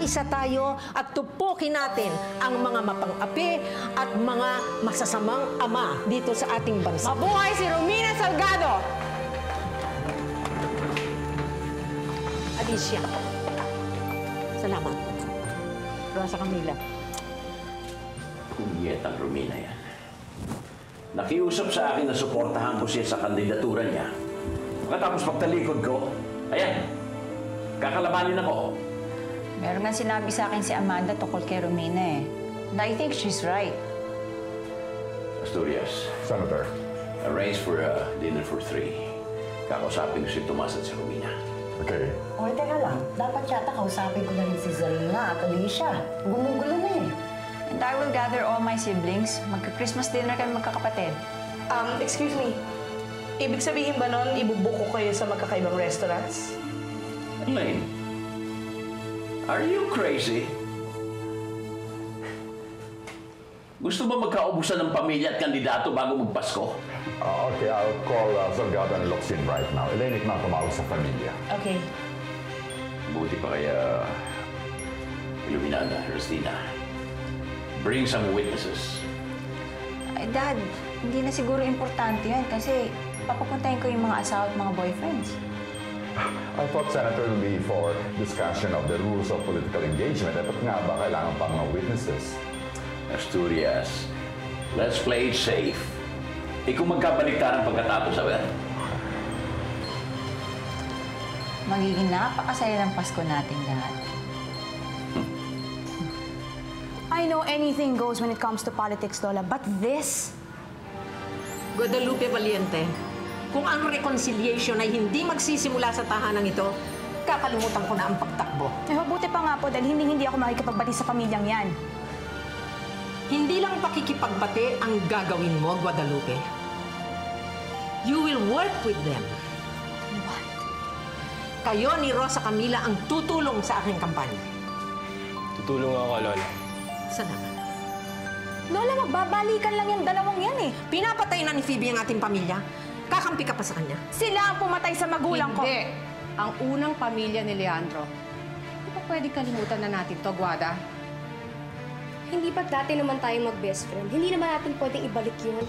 mag-isa tayo at tupukin natin ang mga mapang-api at mga masasamang ama dito sa ating bansa. Mabuhay si Romina Salgado! Alicia. Salamat. Rosa Camila. Kunyetang Romina yan. Nakiusap sa akin na suportahan ko siya sa kandidatura niya. Pagkatapos pagtalikod ko, ayan, kakalabanin ako. Meron nga sinabi sa akin si Amanda tungkol kay Romina eh. And I think she's right. Asturias. Senator. Arrange for a dinner for 3. Kakausapin ko si Tomas at si Romina. Okay. O, teka lang. Dapat yata kausapin ko na rin si Zarina at Alicia. Gumugulo na eh. And I will gather all my siblings. Magka-Christmas dinner kami magkakapatid. Excuse me. Ibig sabihin ba nun, ibubuko kayo sa magkakaibang restaurants? Elaine, are you crazy? Gusto ba magkaubusan ng pamilya at kandidato bago magpasko? Okay, I'll call Salgado and Locsin right now. Elaine, na tumawag sa pamilya. Okay. Buti pa kaya, Iluminada, Rustina. Bring some witnesses. Ay, Dad, hindi na siguro importante yan kasi papapuntahin ko yung mga asawa at mga boyfriends. I thought, Senator, will be for discussion of the rules of political engagement. Dapat nga ba kailangan pang mga witnesses? Asturias, let's play it safe. Kung magkabaliktaran pagkatapos, sabi ka? Magiging napakasaya ng Pasko natin lahat. I know anything goes when it comes to politics, Lola, but this... Guadalupe Valiente, kung ang reconciliation ay hindi magsisimula sa tahanan ito, kakalimutan ko na ang pagtakbo. Eh, mabuti pa nga po dahil hindi ako makikipagbati sa pamilyang yan. Hindi lang pakikipagbate ang gagawin mo, Guadalupe. You will work with them. What? Kayo ni Rosa Camila ang tutulong sa aking kampanya. Tutulong ako, Lola. Salamat. Lola, magbabalikan lang yung dalawang yan eh. Pinapatay na ni Phoebe ang ating pamilya. Kakampi ka pa sa kanya. Sila ang pumatay sa magulang ko. Hindi. Ang unang pamilya ni Leandro. Hindi pa pwede kalimutan na natin to, Guada. Hindi ba't dati naman tayo mag-best friend? Hindi naman natin pwedeng ibalik yun.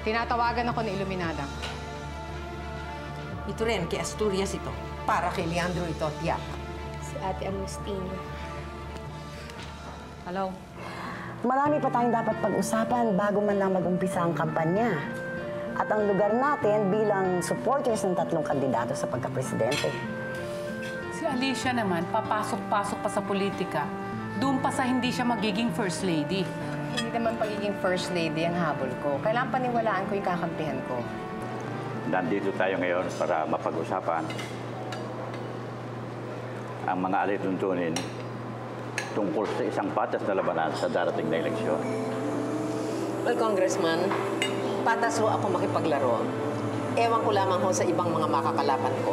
Tinatawagan ako ni Iluminada. Ito rin, kay Asturias ito. Para kay Leandro ito, tiyak. Si Ate Agustina. Hello? Marami pa tayong dapat pag-usapan bago man lang mag-umpisa ang kampanya. At ang lugar natin bilang supporters ng tatlong kandidato sa pagka-presidente. Si Alicia naman, papasok-pasok pa sa politika. Doon pa sa hindi siya magiging first lady. Hindi naman pagiging first lady ang habol ko. Kailangan paniwalaan ko yung kakampihan ko. Nandito tayo ngayon para mapag-usapan ang mga alituntunin tungkol sa isang patas na labanan sa darating na eleksyon. Well, Congressman, patas ho ako makipaglaro. Ewan ko lamang ho sa ibang mga makakalaban ko.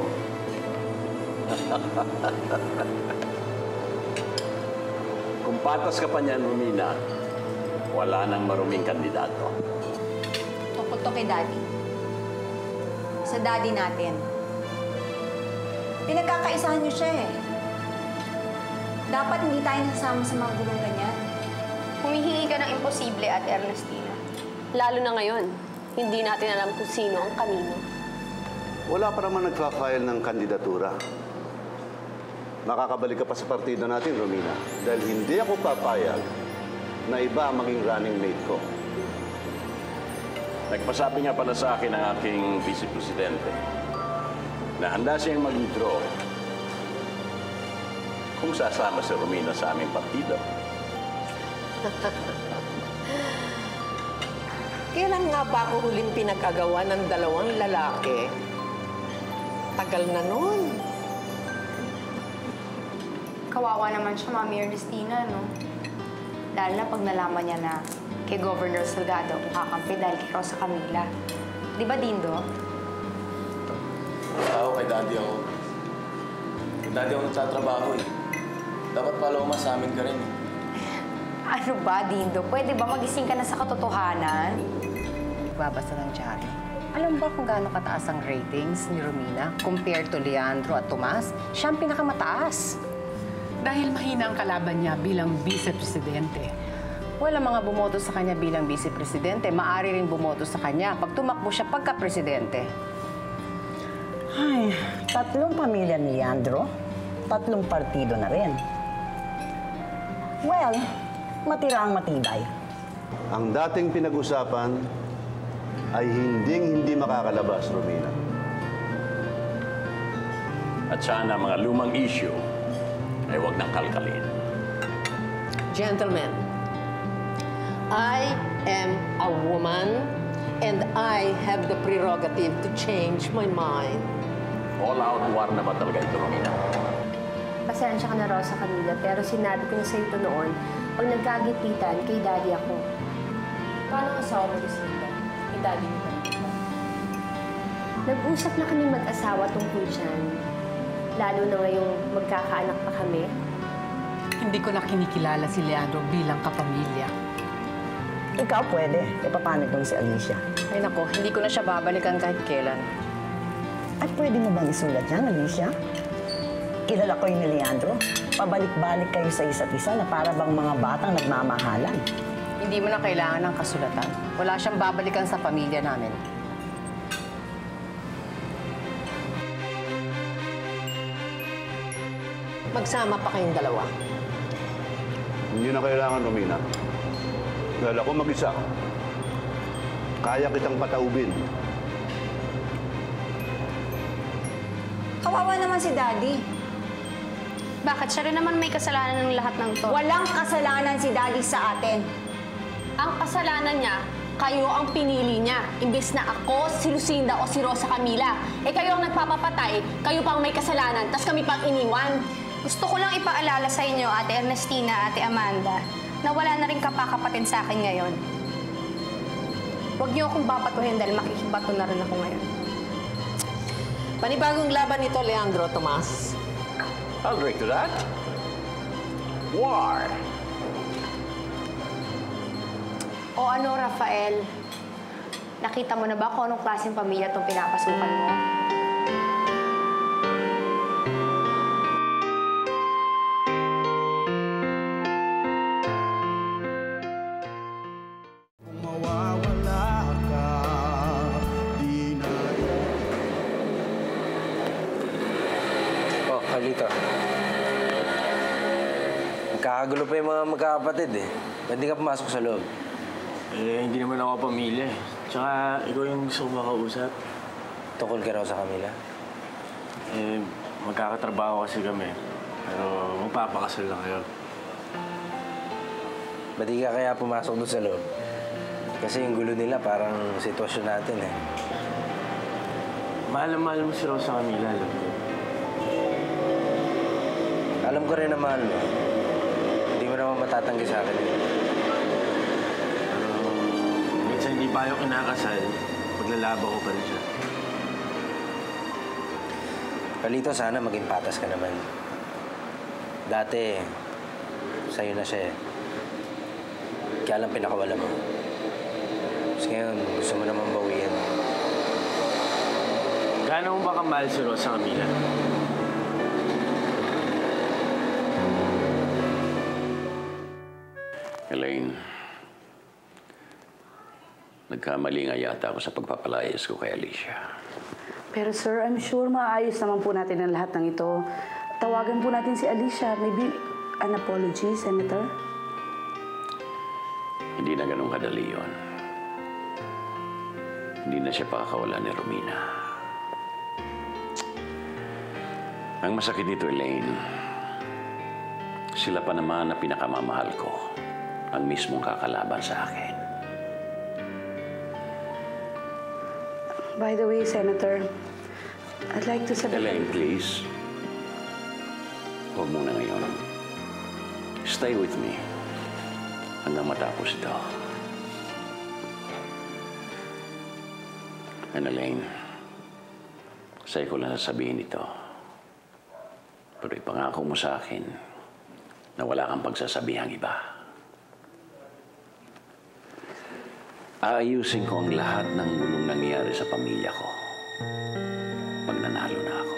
Kung patas ka pa niyan, Romina, wala nang maruming kandidato. Tungkol to kay Daddy. Sa Daddy natin. Pinagkakaisahan niyo siya eh. Dapat hindi tayo nasasama sa mga gulong ganyan. Humihingi ka ng imposible, Ate Ernestina. Lalo na ngayon, hindi natin alam kung sino ang kanino. Wala pa naman nagpa-file ng kandidatura. Makakabalik ka pa sa partida natin, Romina. Dahil hindi ako papayag na iba ang maging running mate ko. Nagpasabi nga pala sa akin ang aking vice-presidente na handa siyang mag-withdraw kung sasama si Romina sa aming partido. Kailan nga ba ako huling pinag-agawa ng dalawang lalaki? Tagal na nun. Kawawa naman siya, Mami Ernestina, no? Lalo na pag nalaman niya na kay Governor Salgado kung kakampi dahil kay Rosa Camila. Di ba, Dindo? Ako, kay Daddy ako. Kay Daddy ako nagtatrabaho eh. Dapat pala sa amin ka rin eh. Ano ba, Dindo? Pwede ba magising ka na sa katotohanan? Babasa ng diary. Alam ba kung gaano kataas ang ratings ni Romina compared to Leandro at Tomas? Siya ang pinakamataas. Dahil mahina ang kalaban niya bilang vice-presidente. Wala mga bumoto sa kanya bilang vice-presidente. Maaari rin bumoto sa kanya pag tumakbo siya pagka-presidente. Ay, 3 pamilya ni Leandro, 3 partido na rin. Well, matira ang matibay. Ang dating pinag-usapan ay hindi makakalabas, Romina. At sana mga lumang issue ay huwag nang kalkalin. Gentlemen, I am a woman and I have the prerogative to change my mind. All-out war na ba talaga ito, Romina? Pasensya ka na raw sa kanila, pero sinabi ko na sa'yo ito noon, pag nagkagipitan, kay daddy ako. Paano ang asawa mo si Sita? Kay daddy mo ba? Nag-usap na kami mag-asawa tungkol dyan. Lalo na ngayong magkakaanak pa kami. Hindi ko na kinikilala si Leandro bilang kapamilya. Ikaw pwede. E paano itong si Alicia? Ay nako, hindi ko na siya babalikan kahit kailan. At pwede mo bang isulat yan, Alicia? Kilala ko yung ni Leandro. Pabalik-balik kayo sa isa't isa na para bang mga batang nagmamahalan. Hindi mo na kailangan ng kasulatan. Wala siyang babalikan sa pamilya namin. Magsama pa kayong dalawa. Hindi na kailangan, Romina. Dahil ako mag-isa, kaya kitang pataubin. Kawawa naman si Daddy. Bakit? Siya rin naman may kasalanan ng lahat ng to. Walang kasalanan si Daddy sa atin. Ang kasalanan niya, kayo ang pinili niya. Imbes na ako, si Lucinda o si Rosa Camila. Eh kayo ang nagpapapatay, kayo pang may kasalanan, tas kami pang iniwan. Gusto ko lang ipaalala sa inyo, Ate Ernestina, Ate Amanda, na wala na rin kapakapatid sa akin ngayon. Huwag niyo akong babatuhin dahil makikibato na rin ako ngayon. Panibagong laban nito, Leandro, Tomas. I'll agree to that. War. O ano, Rafael? Nakita mo na ba kung anong klaseng pamilya itong pinapasukan mo? Oh, Carlito. Magkakagulo pa yung mga magkakapatid eh. Ba't di ka pumasok sa loob? Eh, hindi naman ako pamilya eh. Tsaka, ikaw yung gusto ko makausap. Tukol ka raw sa Camila? Eh, magkakatrabaho kasi kami. Pero magpapakasal lang kayo. Ba't di ka kaya pumasok doon sa loob? Kasi yung gulo nila parang sitwasyon natin eh. Mahal mo si Rosa Camila, alam ko. Alam ko rin na mahal mo. Hindi mo naman matatanggi sa akin. Pero minsan hindi pa yung kinakasal, paglalaban ko pa rin siya. Palito, sana maging patas ka naman. Dati, sa'yo na siya eh. Kaya lang pinakawala mo. Tapos ngayon, gusto mo naman bawian. Gaano mo ba kamahal si Rosa Camila? Elaine, nagkamali nga yata ako sa pagpapalayas ko kay Alicia. Pero sir, I'm sure maayos naman po natin ang lahat ng ito. Tawagan po natin si Alicia. Maybe an apology, Senator? Hindi na ganun kadali yun. Hindi na siya pakakawala ni Romina. Ang masakit nito, Elaine, sila pa naman na pinakamamahal ko ang mismong kakalaban sa akin. By the way, Senator, I'd like to sabihin... Elaine, please. Huwag muna ngayon. Stay with me hanggang matapos ito. And Elaine, sa'yo ko lang sasabihin ito. Pero ipangako mo sa akin na wala kang pagsasabihang iba. Aayusin ko ang lahat ng gulong nangyayari mangyayari sa pamilya ko pag nanalo na ako.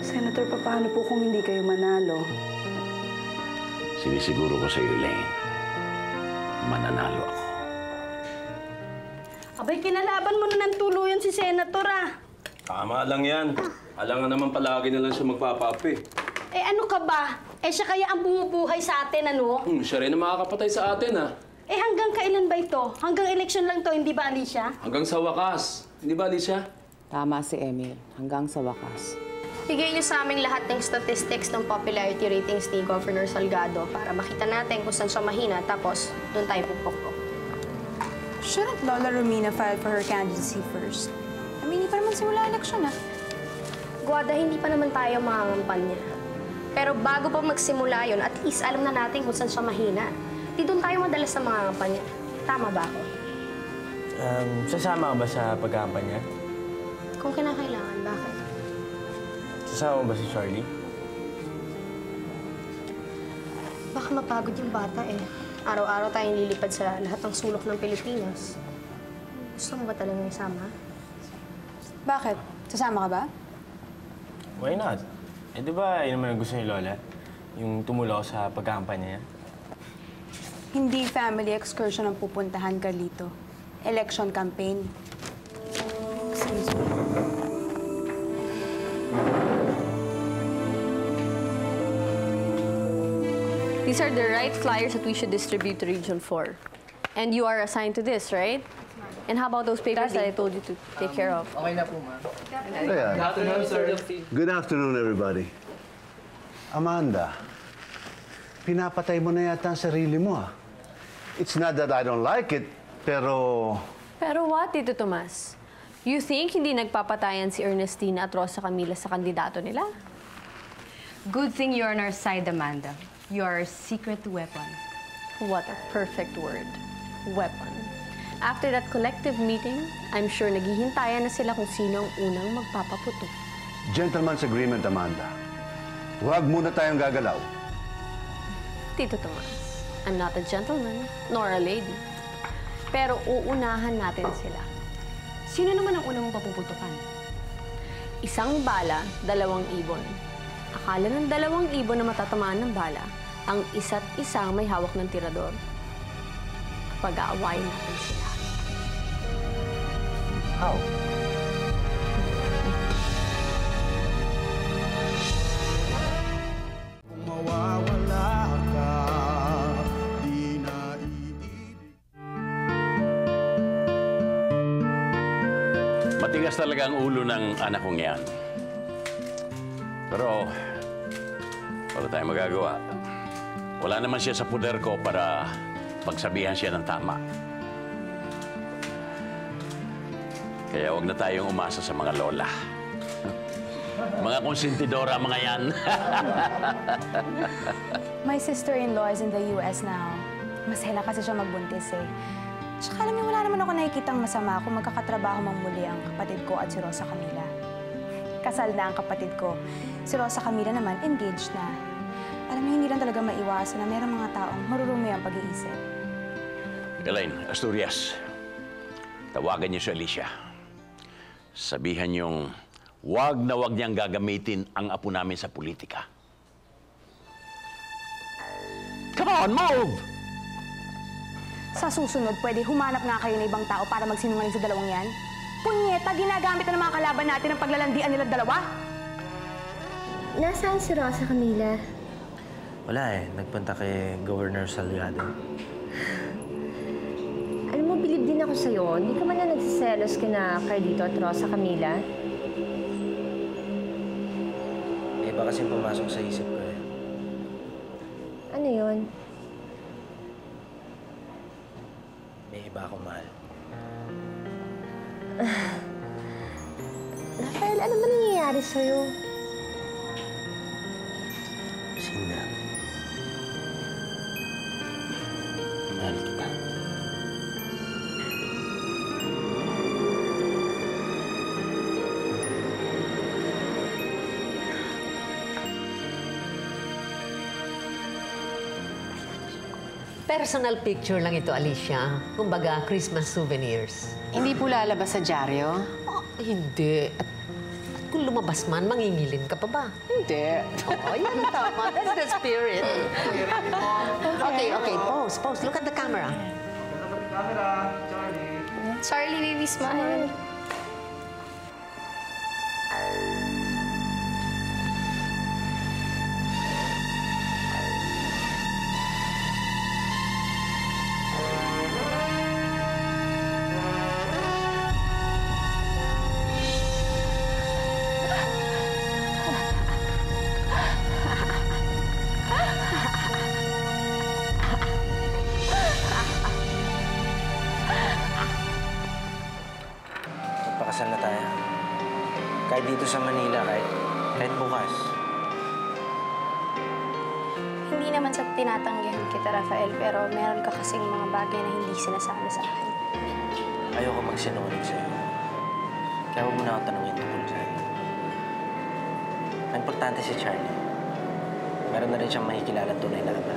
Senator, paano po kung hindi kayo manalo? Sinisiguro ko sa iyo, Elaine, mananalo ako. Abay, kinalaban mo na ng tuluyan si Senator, ah. Tama lang yan. Alangan naman palagi na lang siya magpapapi. Eh, ano ka ba? Eh, siya kaya ang bumubuhay sa atin, ano? Siya rin ang makakapatay sa atin, ha? Eh, hanggang kailan ba ito? Hanggang election lang to, hindi ba, Alicia? Hanggang sa wakas. Hindi ba, Alicia? Tama si Emil. Hanggang sa wakas. Bigay niyo sa aming lahat ng statistics ng popularity ratings ni Governor Salgado para makita natin kung saan siya mahina, tapos doon tayo pupukpok. Shouldn't Lola Romina file for her candidacy first? I mean, hindi pa naman simula election, ah. Guada, hindi pa naman tayo mangangampanya. Pero bago pa magsimula yon, at least alam na natin kung saan siya mahina. Di doon tayo madalas sa mangangampanya. Tama ba ako? Sasama ka ba sa pagkampanya? Kung kinakailangan, bakit? Sasama ba si Charlie? Baka mapagod yung bata eh. Araw-araw tayong lilipad sa lahat ng sulok ng Pilipinas. Gusto mo ba talagang isama? Bakit? Sasama ka ba? Why not? Eh, di ba yun naman ang gusto ni Lola? Yung tumulong sa pagkampanya niya? Hindi family excursion ang pupuntahan, Carlito. Election campaign. Excuse me. These are the right flyers that we should distribute to Region 4. And you are assigned to this, right? And how about those papers that I told you to take care of? Okay na po, ma'am. Ayan. Good afternoon, sir. Good afternoon, everybody. Amanda, pinapatay mo na yata ang sarili mo, ah. It's not that I don't like it, pero... Pero what, Tito Tomas? You think hindi nagpapatayan si Ernestina at Rosa Camila sa kandidato nila? Good thing you're on our side, Amanda. You are a secret weapon. What a perfect word. Weapon. After that collective meeting, I'm sure naghihintayan na sila kung sino ang unang magpapaputo. Gentleman's agreement, Amanda. Huwag muna tayong gagalaw. Tito Tomas, I'm not a gentleman, nor a lady. Pero uunahan natin sila. Sino naman ang unang papuputukan? Isang bala, 2 ibon. Akala ng 2 ibon na matatamaan ng bala, ang isa't isang may hawak ng tirador. Pag-aawayin natin sila. How? Matigas talaga ang ulo ng anak kong yan. Pero, wala tayong magagawa. Wala naman siya sa puder ko para pagsabihan siya ng tama. Kaya huwag na tayong umasa sa mga lola. Mga konsentidora, mga yan. My sister-in-law is in the US now. Masela kasi siya magbuntis eh. Tsaka alam niyo, wala naman ako nakikitang masama kung magkakatrabaho mang muli ang kapatid ko at si Rosa Camila. Kasal na ang kapatid ko. Si Rosa Camila naman, engaged na. Alam niyo, hindi lang talaga maiwasan na mayroong mga taong marurumi ang pag-iisip. Elaine, Asturias, tawagan niyo si Alicia. Sabihan niyong wag na wag niyang gagamitin ang apo namin sa politika. Come on, move! Sa susunod, pwede humanap nga kayo ng ibang tao para magsinungaling sa dalawang yan? Punyeta, ginagamit na ng mga kalaban natin ang paglalandian nilang dalawa? Nasaan si Rosa Camila? Wala eh. Nagpunta kay Governor Salgado. Alam mo, bilib din ako sa'yo. Hindi ka man na nagsiselos kina Carlito at Rosa Camila. Eh, iba kasing pumasok sa isip ko eh. Ano yun? May iba akong mahal. Rafael, ano ba nangyayari sa'yo? Sinda. Mahal kita. Personal picture lang ito, Alicia. Kumbaga, Christmas souvenirs. Hindi po lalabas sa dyaryo? Hindi. At kung lumabas man, mangingilin ka pa ba? Hindi. Oo, yan tama. That's the spirit. Okay, pose. Look at the camera. Charlie, baby, smile. Magpakasal na tayo. Kahit dito sa Manila, kahit bukas. Hindi naman sa tinatanggihan kita, Rafael, pero meron ka kasing mga bagay na hindi sinasabi sa akin. Ayoko magsinungaling sa'yo. Kaya huwag mo na ako tanungin tungkol sa'yo. Ang importante si Charlie. Meron na rin siyang makikilalang tunay na ama.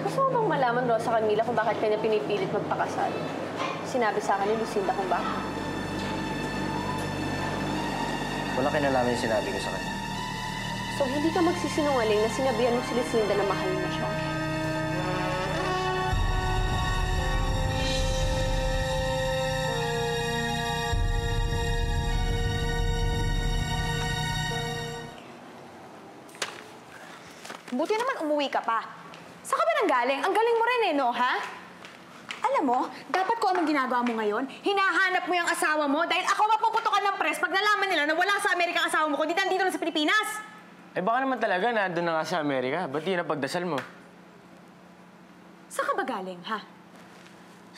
Gusto mo bang malaman, Rosa Camila, kung bakit kanya pinipilit magpakasal? Sinabi sa akin ni Lucinda kung bakit. Wala kinalaman yung sinabi ko sa kanya. So, hindi ka magsisinungaling na sinabihan mo si Lucinda na mahal mo siya? Buti naman umuwi ka pa. Saan ka ba nanggaling? Ang galing mo rin no, ha? Alam mo, dapat ko anong ginagawa mo ngayon? Hinahanap mo yung asawa mo dahil ako mapuputokan ng press pag nalaman nila na wala sa Amerika ang asawa mo kundi nandito na sa Pilipinas. Eh baka naman talaga nandun na nga sa Amerika. Ba't yun ang pagdasal mo? Saan ka ba galing, ha?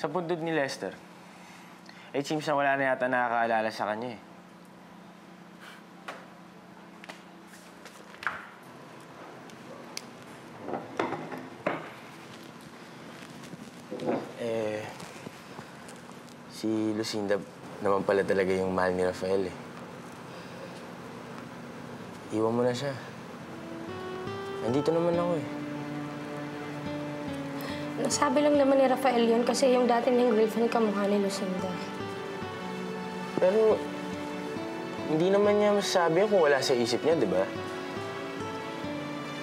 Sa pundod ni Lester. Eh, seems na wala na yata nakakaalala sa kanya eh. Si Lucinda naman pala talaga yung mahal ni Rafael eh. Iwan mo na siya. Nandito naman ako eh. Nasabi lang naman ni Rafael yun kasi yung dati niyang girlfriend kamukha ni Lucinda. Pero, hindi naman niya masasabi kung wala sa isip niya, di ba?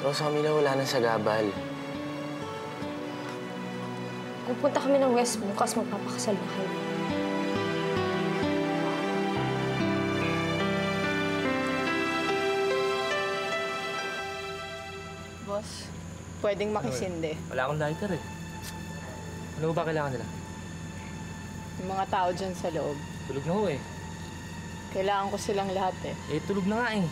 Rosa Camila, wala na sa gabal. Pupunta kami ng West bukas, magpapakasal na kami. Boss, pwedeng makisindi. Wala akong lighter eh. Ano ba kailangan nila? Yung mga tao dyan sa loob. Tulog na ho eh. Kailangan ko silang lahat eh. Eh, tulog na nga eh.